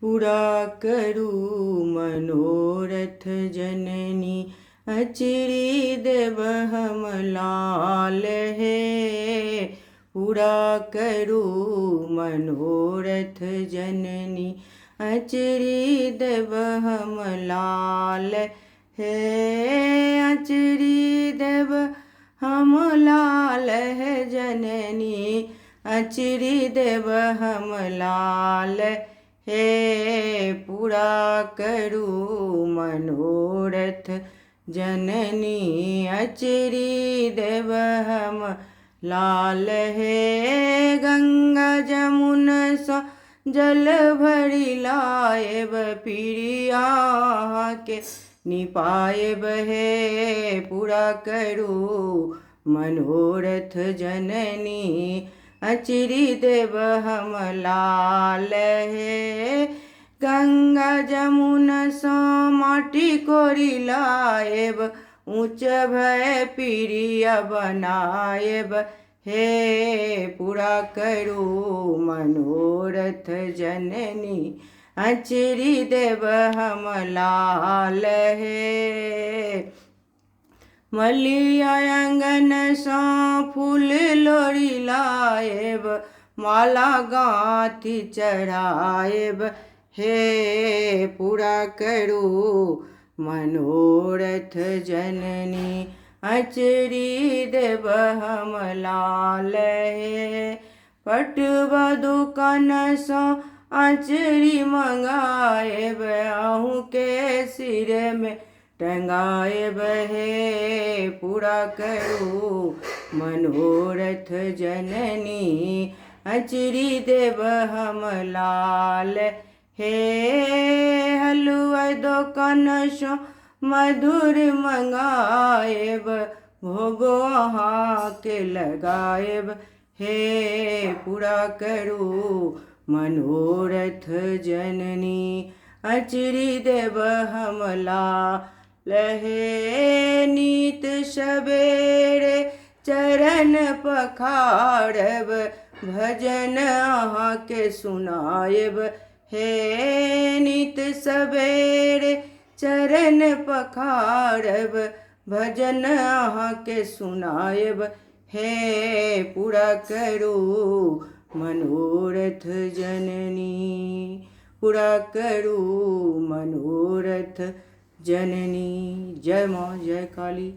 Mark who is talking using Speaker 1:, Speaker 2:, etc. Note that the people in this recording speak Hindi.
Speaker 1: पूरा करूँ मनोरथ जननी, अचिरी देव हम लाल है। पूरा करूँ मनोरथ जननी, अचिरी देव हम लाल है। अचिरी देव हम लाल है जननी, अचिरी देव हम लाल हे। पूरा करूँ मनोरथ जननी, अचिरी देव हम लाल हे। गंगा जमुन सा जल भरी लाएब, पीरिया के निपाएब हे। पूरा करूँ मनोरथ जननी, अचिरी देव हम लाल हे। गंगा जमुन सो माटी कोरी लाएब, ऊंच भय पीरिया बनाएब हे। पूरा करूँ मनोरथ जननी, अचिरी देव हम लाल हे। मलिया अंगन सो फूल लोरी लाएब, माला गाँथी चढ़ाएब हे। पूरा करूँ मनोरथ जननी, अचिरी देव हम लाल हे। पटवा दुकान सो अचरी मंगाएब, आहू के सिर में टंगाएब हे। पूरा करूँ मनोरथ जननी, अचिरी देव हम लाल हे। हलुआ दुकान सो मधुर मंगाएब, भोगो अहाँ के लगाएब हे। पूरा करूँ मनोरथ जननी, अचिरी देव हम लाल हे। नीत सबेरे चरण पखाड़ब, भजन अहाँ के सुनाएब हे। नीत सबेरे चरण पखाड़ब, भजन अहाँ के सुनाएब हे। पूरा करूँ मनोरथ जननी, पूरा करूँ मनोरथ जननी। जय माँ, जय काली।